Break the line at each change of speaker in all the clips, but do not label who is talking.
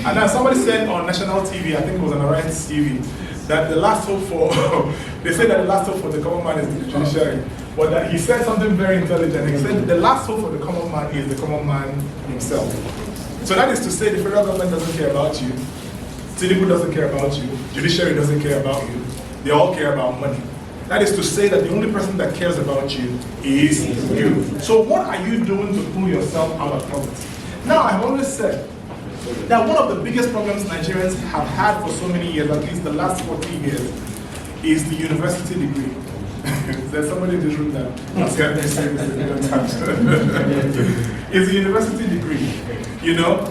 And then somebody said on national TV, I think it was on Arise TV, that the last hope for, they said that the last hope for the common man is the judiciary. But that he said something very intelligent. He said the last hope for the common man is the common man himself. So that is to say the federal government doesn't care about you, Tinubu doesn't care about you, judiciary doesn't care about you, they all care about money. That is to say that the only person that cares about you is you. So what are you doing to pull yourself out of poverty? Now, I've always said that one of the biggest problems Nigerians have had for so many years, at least the last 40 years, is the university degree. There's somebody in this room that has heard me say this a million times. It's the university degree. You know,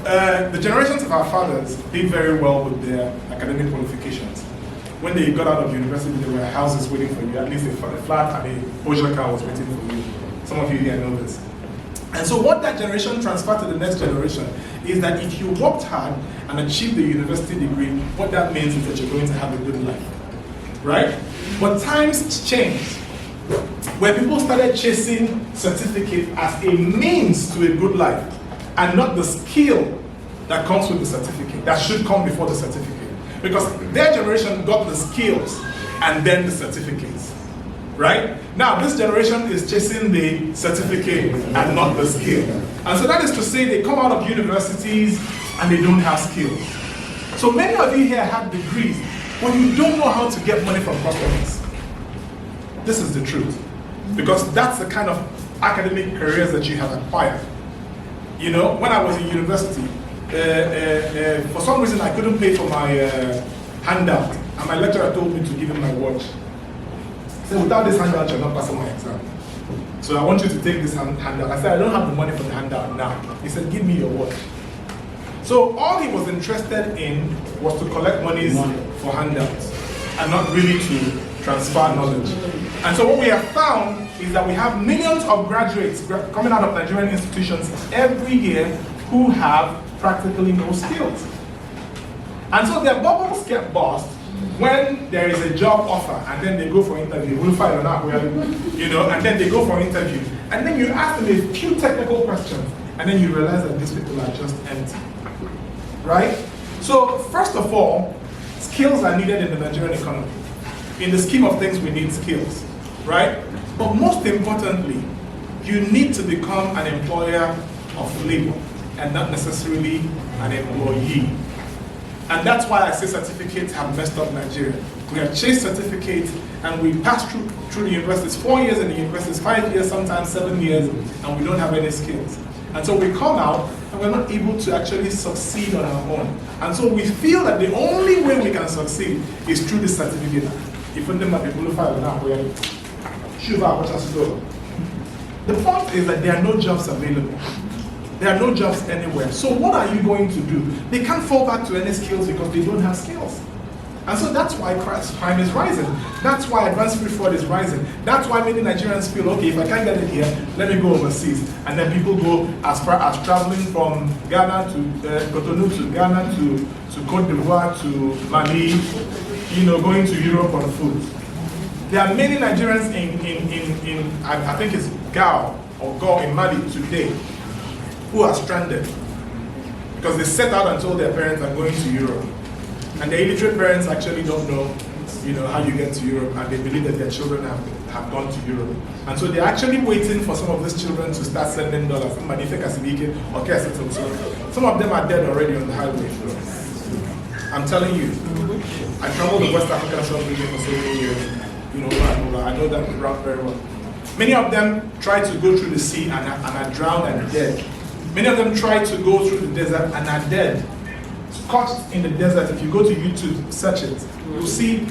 the generations of our fathers did very well with their academic qualifications. When they got out of university, there were houses waiting for you, at least a flat and a Porsche car was waiting for you. Some of you here know this. And so what that generation transferred to the next generation is that if you worked hard and achieved the university degree, what that means is that you're going to have a good life, right? But times changed, where people started chasing certificate as a means to a good life, and not the skill that comes with the certificate, that should come before the certificate. Because their generation got the skills and then the certificates, right? Now this generation is chasing the certificate and not the skill. And so that is to say they come out of universities and they don't have skills. So many of you here have degrees, but you don't know how to get money from customers. This is the truth. Because that's the kind of academic careers that you have acquired. You know, when I was in university, for some reason I couldn't pay for my handout, and my lecturer told me to give him my watch. He said, without this handout, you're not passing my exam. So I want you to take this handout. I said, I don't have the money for the handout now. He said, give me your watch. So all he was interested in was to collect monies for handouts, and not really to transfer knowledge. And so what we have found is that we have millions of graduates coming out of Nigerian institutions every year who have practically no skills. And so their bubbles get burst when there is a job offer and then they go for interview. We'll find out where, you know, and then they go for interview. And then you ask them a few technical questions and then you realize that these people are just empty. Right? So first of all, skills are needed in the Nigerian economy. In the scheme of things, we need skills, right? But most importantly, you need to become an employer of labor and not necessarily an employee. And that's why I say certificates have messed up Nigeria. We have chased certificates and we pass through the universities, 4 years in the universities, 5 years, sometimes 7 years, and we don't have any skills. And so we come out and we're not able to actually succeed on our own. And so we feel that the only way we can succeed is through this certificate. If the point is that there are no jobs available. There are no jobs anywhere. So what are you going to do? They can't fall back to any skills because they don't have skills. And so that's why crime is rising. That's why advanced fraud is rising. That's why many Nigerians feel, okay, if I can't get it here, let me go overseas. And then people go as far as traveling from Ghana to Cotonou to Ghana to Cote d'Ivoire to Mali, you know, going to Europe on foot. There are many Nigerians in I think it's Gao or Go in Mali today who are stranded because they set out and told their parents I'm going to Europe. And the illiterate parents actually don't know, you know, how you get to Europe, and they believe that their children have gone to Europe. And so they're actually waiting for some of these children to start sending dollars. Some of them are dead already on the highway. I'm telling you, I traveled the West African sub-region for so many years. You know, I know that route very well. Many of them tried to go through the sea and are drowned and dead. Many of them tried to go through the desert and are dead. Scorched in the desert. If you go to YouTube, search it, you'll see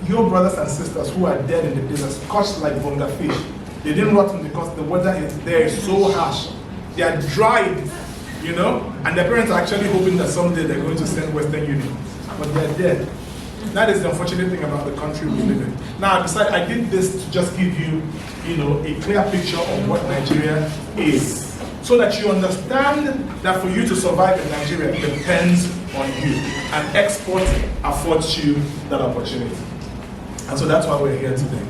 your brothers and sisters who are dead in the desert, scorched like bonga fish. They didn't rot because the weather is so harsh. They are dried, you know, and their parents are actually hoping that someday they're going to send Western Union, but they're dead. That is the unfortunate thing about the country we live in. Now, I did this to just give you, you know, a clear picture of what Nigeria is, so that you understand that for you to survive in Nigeria depends on you, and export affords you that opportunity. And so that's why we're here today.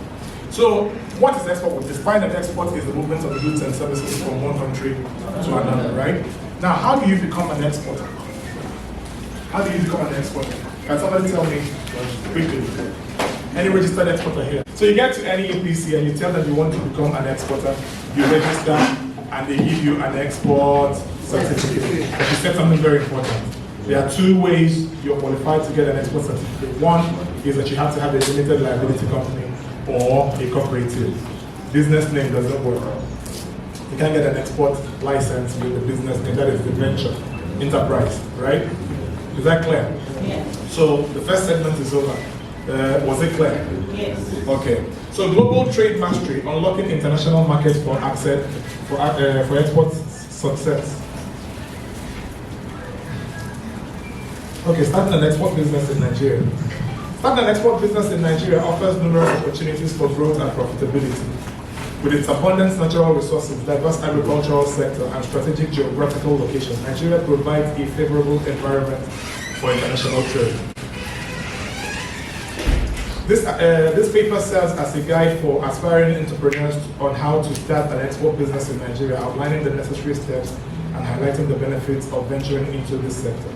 So what is export? We define that export is the movement of goods and services from one country to another, right? Now, how do you become an exporter? How do you become an exporter? Can somebody tell me quickly? Any registered exporter here? So you get to any EPC and you tell them you want to become an exporter, you register, and they give you an export certificate. But you said something very important. There are two ways you're qualified to get an export certificate. One is that you have to have a limited liability company or a cooperative. Business name doesn't work. You can't get an export license with the business name, that is the venture, enterprise, right? Is that clear?
Yes.
So the first segment is over. Was it clear?
Yes.
Okay. So global trade mastery, unlocking international markets for access, for export success. Okay, starting an export business in Nigeria. Starting an export business in Nigeria offers numerous opportunities for growth and profitability. With its abundant natural resources, diverse agricultural sector, and strategic geographical location, Nigeria provides a favorable environment for international trade. This paper serves as a guide for aspiring entrepreneurs on how to start an export business in Nigeria, outlining the necessary steps and highlighting the benefits of venturing into this sector.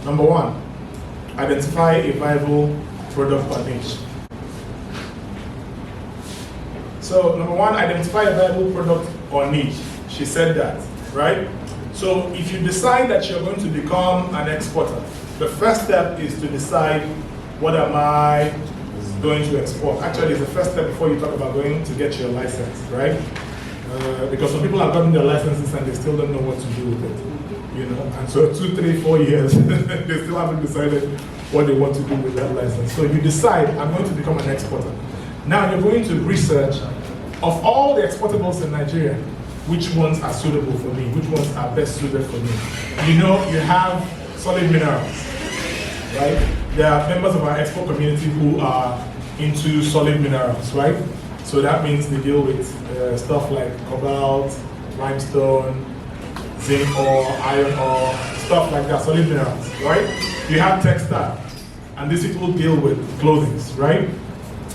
Number one, identify a viable product or niche. So number one, identify a viable product or niche. She said that, right? So if you decide that you're going to become an exporter, the first step is to decide, what am I going to export? Actually, it's the first step before you talk about going to get your license, right? Because some people have gotten their licenses and they still don't know what to do with it, you know? And so 2, 3, 4 years, they still haven't decided what they want to do with that license. So you decide, I'm going to become an exporter. Now you're going to research, of all the exportables in Nigeria, which ones are suitable for me, which ones are best suited for me. You know, you have solid minerals, right? There are members of our export community who are into solid minerals, right? So that means they deal with stuff like cobalt, limestone, zinc ore, iron ore, stuff like that, solid minerals, right? You have textile, and these people deal with clothing, right?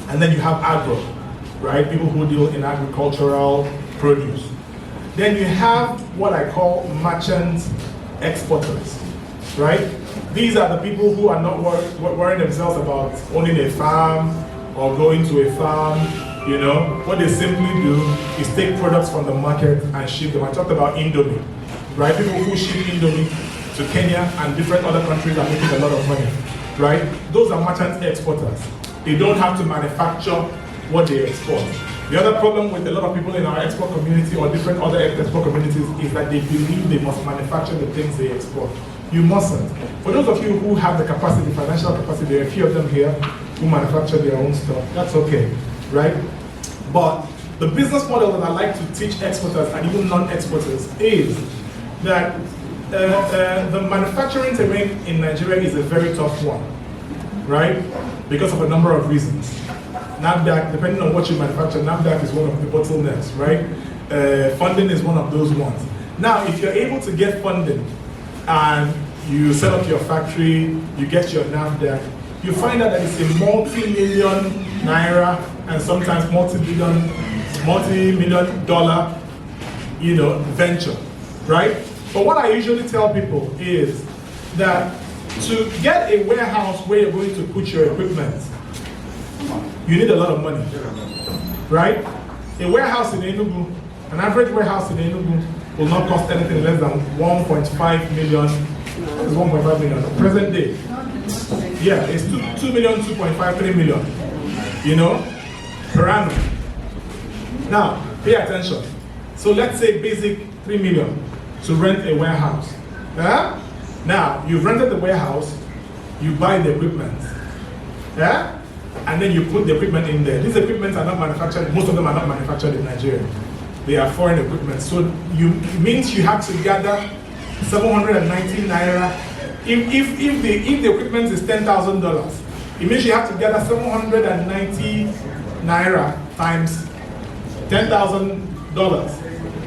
And then you have agro, right? People who deal in agricultural produce. Then you have what I call merchant exporters, right? These are the people who are not worrying themselves about owning a farm or going to a farm, you know. What they simply do is take products from the market and ship them. I talked about Indomie, right? People who ship Indomie to Kenya and different other countries are making a lot of money, right? Those are merchant exporters. They don't have to manufacture what they export. The other problem with a lot of people in our export community or different other export communities is that they believe they must manufacture the things they export. You mustn't. For those of you who have the capacity, financial capacity, there are a few of them here who manufacture their own stuff. That's okay, right? But the business model that I like to teach exporters and even non-exporters is that the manufacturing terrain in Nigeria is a very tough one, right? Because of a number of reasons. NAFDAC, depending on what you manufacture, NAFDAC is one of the bottlenecks, right? Funding is one of those ones. Now, if you're able to get funding and you set up your factory, you get your NAFDAC, you find out that it's a multi-million naira and sometimes multi-million dollar, you know, venture, right? But what I usually tell people is that to get a warehouse where you're going to put your equipment, you need a lot of money, right? A warehouse in Enugu, an average warehouse in Enugu will not cost anything less than 1.5 million. It's 1.5 million. Present day. Yeah, it's 2 million, 2.5, 3 million, you know, per annum. Now, pay attention. So let's say basic 3 million to rent a warehouse. Yeah? Now, you've rented the warehouse, you buy the equipment. Yeah? And then you put the equipment in there. These equipment are not manufactured, most of them are not manufactured in Nigeria. They are foreign equipment. So it means you have to gather 790 naira. If the equipment is $10,000, it means you have to gather 790 naira times $10,000.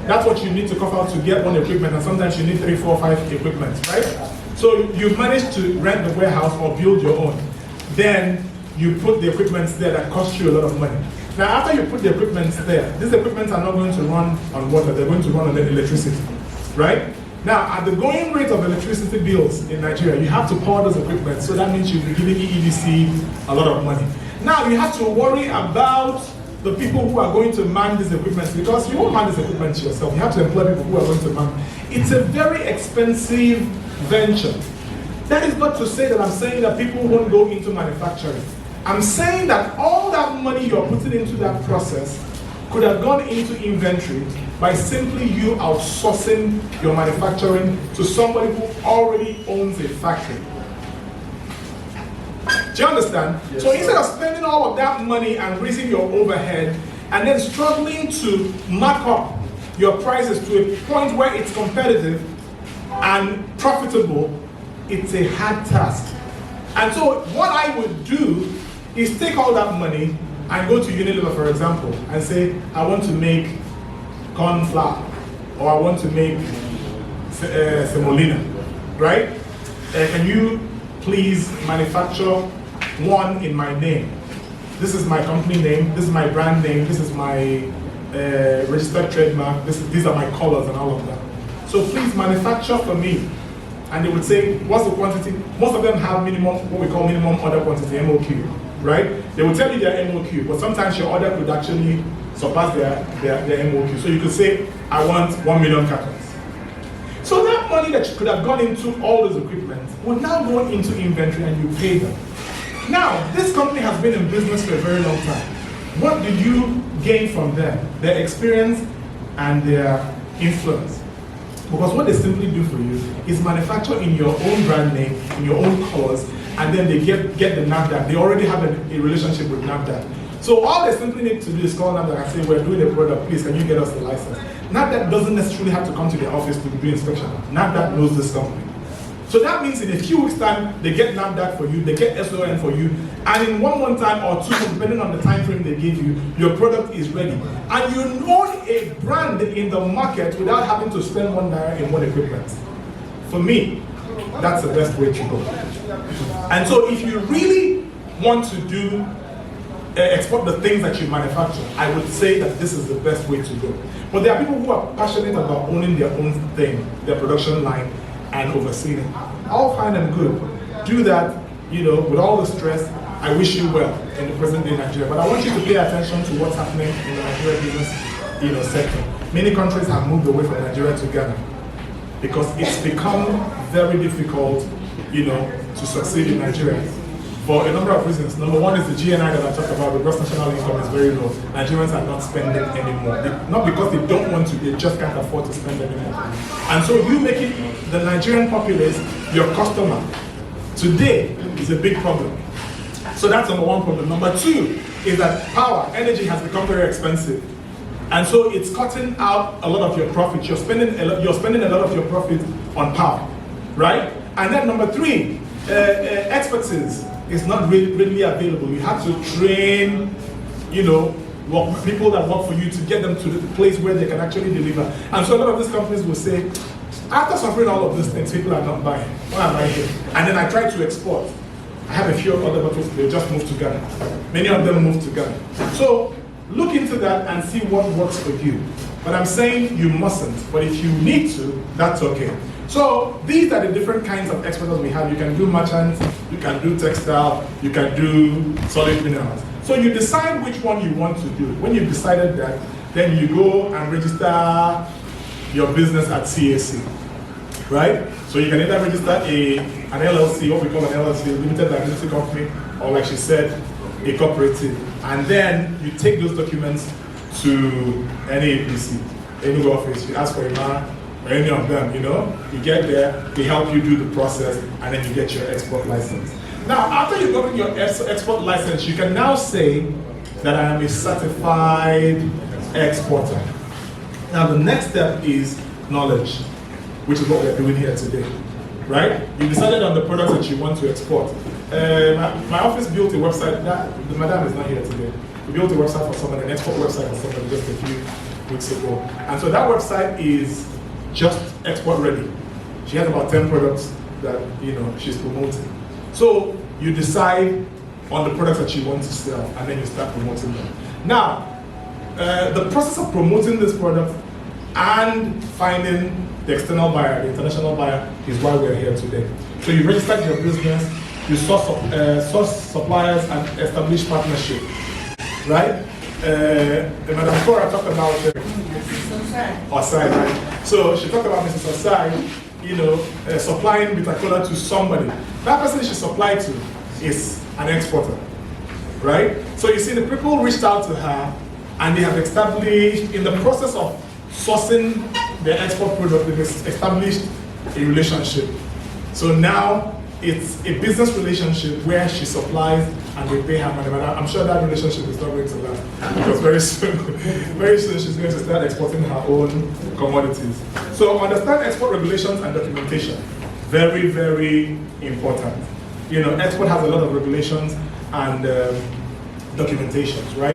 That's what you need to cough out to get one equipment, and sometimes you need 3, 4, 5 equipment, right? So you manage to rent the warehouse or build your own. Then you put the equipment there that costs you a lot of money. Now, after you put the equipment there, these equipment are not going to run on water, they're going to run on electricity, right? Now, at the going rate of electricity bills in Nigeria, you have to power those equipment, so that means you'll be giving EEDC a lot of money. Now, you have to worry about the people who are going to man these equipment, because you won't man these equipment yourself. You have to employ people who are going to man. It's a very expensive venture. That is not to say that I'm saying that people won't go into manufacturing. I'm saying that all that money you're putting into that process could have gone into inventory by simply you outsourcing your manufacturing to somebody who already owns a factory. Do you understand? Yes, so instead of spending all of that money and raising your overhead and then struggling to mark up your prices to a point where it's competitive and profitable, it's a hard task. And so what I would do is take all that money and go to Unilever, for example, and say, I want to make corn flour, or I want to make semolina, right? Can you please manufacture one in my name? This is my company name, this is my brand name, this is my registered trademark, these are my colors and all of that. So please manufacture for me. And they would say, what's the quantity? Most of them have minimum, what we call minimum order quantity, MOQ, right? They will tell you their MOQ, but sometimes your order could actually surpass their MOQ. So you could say, I want 1 million cartons. So that money that could have gone into all those equipment would now go into inventory and you pay them. Now, this company has been in business for a very long time. What do you gain from them? Their experience and their influence. Because what they simply do for you is manufacture in your own brand name, in your own colors, and then they get the NAFDAC. They already have a relationship with NAFDAC. So all they simply need to do is call NAFDAC and say, we're doing a product, please, can you get us the license? NAFDAC doesn't necessarily have to come to the office to do inspection. NAFDAC knows this company. So that means in a few weeks' time, they get NAFDAC for you, they get SON for you, and in 1 month time or 2 months, depending on the time frame they give you, your product is ready. And you own a brand in the market without having to spend $1 in one equipment. For me, that's the best way to go. And so if you really want to do export the things that you manufacture, I would say that this is the best way to go. But there are people who are passionate about owning their own thing, their production line, and overseeing it. I'll find them good. Do that, with all the stress. I wish you well in the present day Nigeria. But I want you to pay attention to what's happening in the Nigeria business, sector. Many countries have moved away from Nigeria to Ghana because it's become very difficult, to succeed in Nigeria for a number of reasons. Number one is the GNI that I talked about, the gross national income is very low. Nigerians are not spending anymore. Not because they don't want to, they just can't afford to spend anymore. And so you making the Nigerian populace your customer today is a big problem. So that's number one problem. Number two is that energy has become very expensive. And so it's cutting out a lot of your profit. You're spending a lot of your profit on power, right? And then number three, expertise is not readily available. You have to train, people that work for you to get them to the place where they can actually deliver. And so a lot of these companies will say, after suffering all of these things, people are not buying. Why am I here? And then I try to export. I have a few other bottles, they just moved to Ghana. Many of them moved to Ghana. So look into that and see what works for you. But I'm saying you mustn't, but if you need to, that's okay. So these are the different kinds of expertise we have. You can do merchants, you can do textile, you can do solid minerals. So you decide which one you want to do. When you've decided that, then you go and register your business at CAC, right? So you can either register an LLC, what we call an LLC, a limited liability company, or like she said, a cooperative. And then you take those documents to any APC, any office, you ask for a man, or any of them, you get there, they help you do the process, and then you get your export license. Now, after you've gotten your export license, you can now say that I am a certified exporter. Now, the next step is knowledge, which is what we're doing here today, right? You decided on the products that you want to export. My office built a website, the madam is not here today. We built a website for someone, an export website for someone just a few weeks ago. And so that website is just export ready. She has about 10 products that she's promoting. So you decide on the products that you want to sell, and then you start promoting them. Now, the process of promoting this product and finding the external buyer, the international buyer, is why we're here today. So you registered your business, you source suppliers and establish partnership, right? Madam Cora talked about Osai, right? So she talked about Mrs. Osai, supplying bitter cola to somebody. That person she supplied to is an exporter, right? So you see, the people reached out to her and they have established, in the process of sourcing the export product, they've established a relationship. So now it's a business relationship where she supplies and they pay her money. But I'm sure that relationship is not going to last, because very soon she's going to start exporting her own commodities. So understand export regulations and documentation. Very, very important. Export has a lot of regulations and documentations, right?